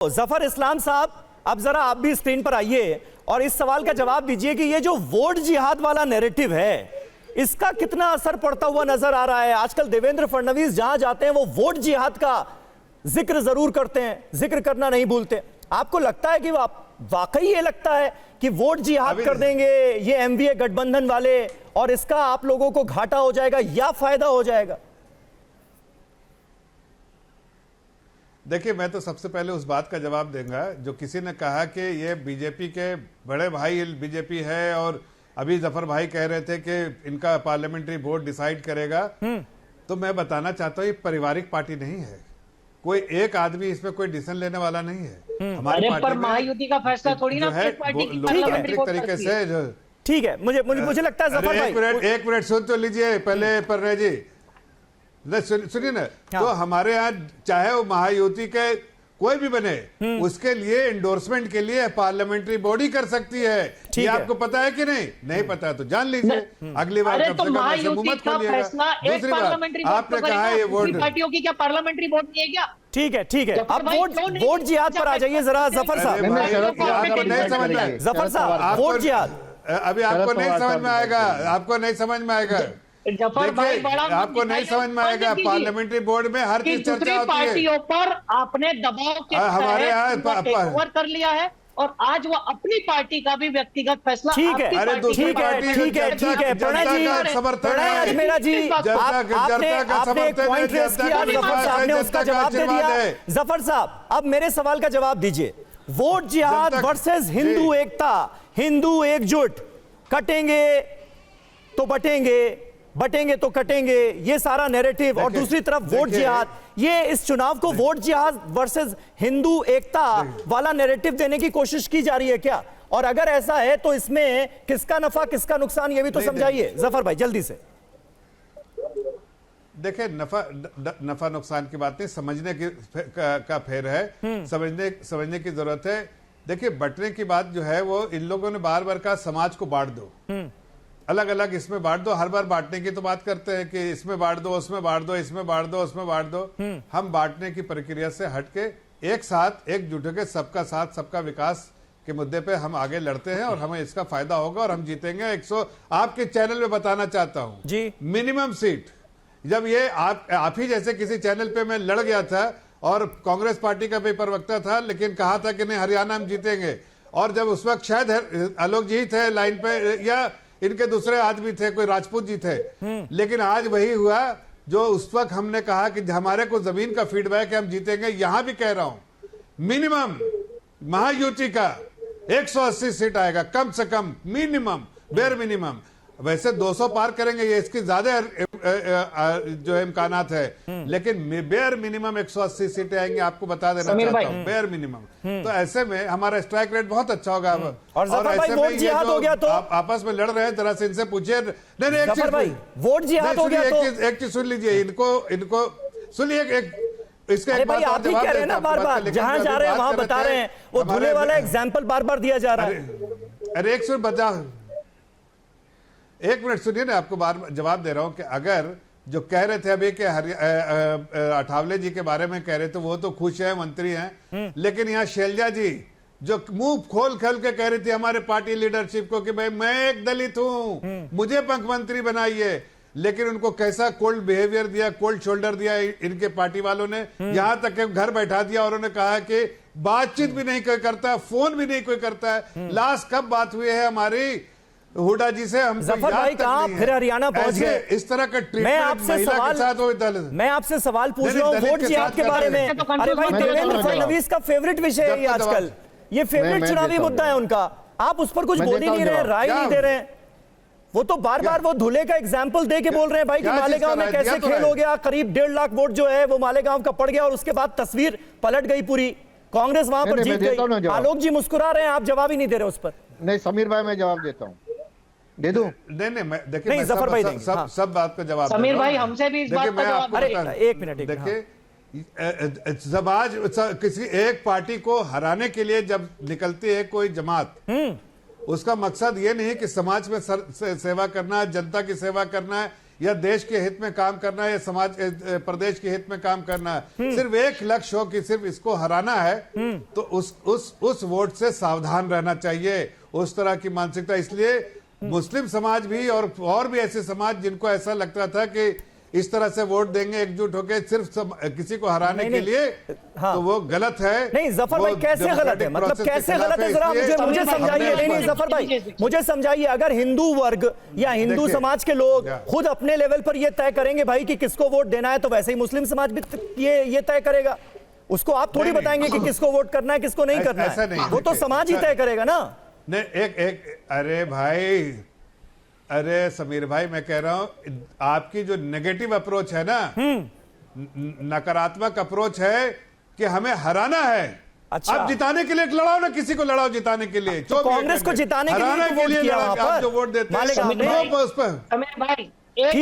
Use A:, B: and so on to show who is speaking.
A: जफर इस्लाम साहब, अब जरा आप भी स्क्रीन पर आइए और इस सवाल का जवाब दीजिए कि ये जो वोट जिहाद वाला नैरेटिव है, इसका कितना असर पड़ता हुआ नजर आ रहा है। आजकल देवेंद्र फडणवीस जहां जाते हैं वो वोट जिहाद का जिक्र जरूर करते हैं, जिक्र करना नहीं भूलते। आपको लगता है कि वाकई ये लगता है कि वोट जिहाद कर देंगे ये एमवीए गठबंधन वाले और इसका आप लोगों को घाटा हो जाएगा या फायदा हो जाएगा?
B: देखिए, मैं तो सबसे पहले उस बात का जवाब दूंगा जो किसी ने कहा कि ये बीजेपी के बड़े भाई बीजेपी है और अभी जफर भाई कह रहे थे कि इनका पार्लियामेंट्री बोर्ड डिसाइड करेगा। तो मैं बताना चाहता हूँ ये पारिवारिक पार्टी नहीं है, कोई एक आदमी इसमें कोई डिसीजन लेने वाला नहीं है। हमारी पार्टी में महायुति का फैसला थोड़ी ना है लोकतांत्रिक तरीके से जो
A: ठीक है। मुझे लगता है जफर भाई
B: एक मिनट सुन तो लीजिए पहले परने जी, सुनिए ना। तो हमारे यहाँ चाहे वो महायुति के कोई भी बने, उसके लिए एंडोर्समेंट के लिए पार्लियामेंट्री बॉडी कर सकती है। ये आपको पता है कि नहीं? नहीं पता तो जान लीजिए, अगली बार कम से कम ऐसे मुंह मत खोलिएगा। दूसरी बात, आपने कहा है ये वोट
C: पार्टियों की क्या पार्लियामेंट्री बोर्ड नहीं है क्या?
A: ठीक है। अब वोट जिहाद पर आ जाइए जरा जफर साहब।
B: आपको नहीं समझ में,
A: जफर साहब वोट जिहाद
B: अभी आपको नहीं समझ में आएगा, आपको नहीं समझ में आएगा। आपको नहीं समझ में आएगा। पार्लियामेंट्री बोर्ड में हर चीज चर्चा होती है।
C: पार्टियों पर आपने दबाव के
B: हमारे यहाँ
C: ओवर कर लिया है और आज वो अपनी पार्टी का भी व्यक्तिगत फैसला
A: ठीक है।
B: अरे दूसरी पार्टी
A: प्रणय जी,
B: समर्थन
A: अजमेरा जी, आपने एक पॉइंट रेज किया, जफर साहब ने उसका जवाब दे दिया। जफर साहब, अब मेरे सवाल का जवाब दीजिए। वोट जिहाद वर्सेस हिंदू एकता, हिंदू एकजुट, कटेंगे तो बटेंगे, बटेंगे तो कटेंगे, ये सारा नैरेटिव, और दूसरी तरफ वोट जिहाद, ये इस चुनाव को वोट जिहाद वर्सेस हिंदू एकता वाला नैरेटिव देने की कोशिश की जा रही है क्या? और अगर ऐसा है तो इसमें किसका नफा किसका नुकसान, ये भी तो समझाइए जफर भाई जल्दी से।
B: देखिए, नफा नुकसान की बात नहीं, समझने की का फेर है, समझने की जरूरत है। देखिए, बंटने की बात जो है वो इन लोगों ने बार बार कहा समाज को बांट दो, अलग अलग इसमें बांट दो। हर बार बांटने की तो बात करते हैं कि इसमें बांट दो, उसमें बांट दो, इसमें बांट दो, उसमें बांट दो। हम बांटने की प्रक्रिया से हटके एक साथ एकजुट होकर सबका साथ सबका विकास के मुद्दे पे हम आगे लड़ते हैं और हमें इसका फायदा होगा और हम जीतेंगे। 100 आपके चैनल में बताना चाहता हूं
A: जी,
B: मिनिमम सीट। जब ये आप ही जैसे किसी चैनल पे मैं लड़ गया था और कांग्रेस पार्टी का भी प्रवक्ता था, लेकिन कहा था कि नहीं हरियाणा हम जीतेंगे, और जब उस वक्त शायद आलोक जी थे लाइन पे या इनके दूसरे आदमी थे, कोई राजपूत जी थे, लेकिन आज वही हुआ जो उस वक्त हमने कहा कि हमारे को जमीन का फीडबैक है, हम जीतेंगे। यहां भी कह रहा हूं मिनिमम महायुति का 180 सीट आएगा कम से कम, मिनिमम, बेर मिनिमम। वैसे 200 पार करेंगे, ये इसकी ज्यादा जो इम्कानात है, लेकिन बेयर मिनिमम 180 सीटें आएंगी, आपको बता देना चाहता हूं, बेयर मिनिमम। तो ऐसे में हमारा स्ट्राइक रेट बहुत अच्छा होगा।
A: और ऐसे में ये जो
B: तो आप आपस में लड़ रहे हैं, जरा से इनसे पूछिए। नहीं, एक चीज,
A: वोट जिहाद हो गया तो
B: एक चीज सुन लीजिए, इनको सुनिए। इसका
A: एक बात आप भी कह रहे हैं ना, बार बार जहां जा रहे हैं वहां बता रहे हैं, वो धुले वाला एग्जाम्पल बार बार दिया जा रहा है।
B: अरे एक मिनट सुनिए ना, आपको बार जवाब दे रहा हूं कि अगर जो कह रहे थे अभी कि अठावले जी के बारे में कह रहे थे, वो तो खुश है, मंत्री हैं, लेकिन यहाँ शैलजा जी जो मुंह खोल के कह रही थी हमारे पार्टी लीडरशिप को कि भाई मैं एक दलित हूं, मुझे मंत्री बनाइए, लेकिन उनको कैसा कोल्ड बिहेवियर दिया, कोल्ड शोल्डर दिया इनके पार्टी वालों ने। यहां तक कि घर बैठा दिया और उन्होंने कहा कि बातचीत भी नहीं कोई करता, फोन भी नहीं कोई करता है। लास्ट कब बात हुई है हमारी हुडा जी से? हम
A: जफर भाई कहां फिर हरियाणा पहुंच गए?
B: इस तरह का ट्रीटमेंट महिला के साथ
A: मैं आपसे सवाल पूछ रहा हूं वोट जिहाद के बारे में। अरे भाई, देवेंद्र फडणवीस का फेवरेट विषय है ये आजकल, ये फेवरेट चुनावी मुद्दा है उनका। आप उस पर कुछ बोल ही नहीं रहे, राय नहीं दे रहे हैं। वो तो बार बार वो धुले का एग्जाम्पल दे के बोल रहे हैं भाई कि मालेगांव में कैसे खेल हो गया, करीब 1.5 लाख वोट जो है वो मालेगांव का पड़ गया और उसके बाद तस्वीर पलट गई पूरी, कांग्रेस वहां पर जीत गई। आलोक जी मुस्कुरा रहे हैं, आप जवाब ही नहीं दे रहे उस पर।
D: नहीं, समीर भाई मैं जवाब देता हूँ, दे दूं?
B: नहीं, देखिए जफर भाई सब बात का जवाब,
C: समीर भाई हमसे भी इस बात का जवाब।
A: अरे एक मिनट,
B: देखिए जब आज किसी एक पार्टी को हराने के लिए जब निकलती है कोई जमात, उसका मकसद ये नहीं कि समाज में सेवा करना है, जनता की सेवा करना है, या देश के हित में काम करना है या समाज प्रदेश के हित में काम करना है, सिर्फ एक लक्ष्य हो कि सिर्फ इसको हराना है, तो उस वोट से सावधान रहना चाहिए। उस तरह की मानसिकता, इसलिए मुस्लिम समाज भी और भी ऐसे समाज जिनको ऐसा लगता था कि इस तरह से वोट देंगे एकजुट होकर सिर्फ किसी को हराने के लिए,
A: हाँ।
B: तो वो गलत है।
A: नहीं जफर भाई, कैसे गलत है? मतलब कैसे गलत है, जरा मुझे समझाइए। नहीं जफर भाई, मुझे समझाइए। अगर हिंदू वर्ग या हिंदू समाज के लोग खुद अपने लेवल पर ये तय करेंगे भाई कि किसको वोट देना है, तो वैसे ही मुस्लिम समाज भी ये तय करेगा। उसको आप थोड़ी बताएंगे कि किसको वोट करना है, किसको नहीं करना है। वो तो समाज ही तय करेगा ना।
B: नहीं, अरे भाई, अरे समीर भाई, मैं कह रहा हूं आपकी जो नेगेटिव अप्रोच है ना, नकारात्मक अप्रोच है कि हमें हराना है।
A: अच्छा।
B: आप जिताने के लिए लड़ाओ ना, किसी को लड़ाओ जिताने के लिए।
A: तो कांग्रेस को जिताने के लिए
B: हराने के लिए
A: किया
B: आप जो वोट देते हैं
C: समीर भाई,
B: उस पर
C: एक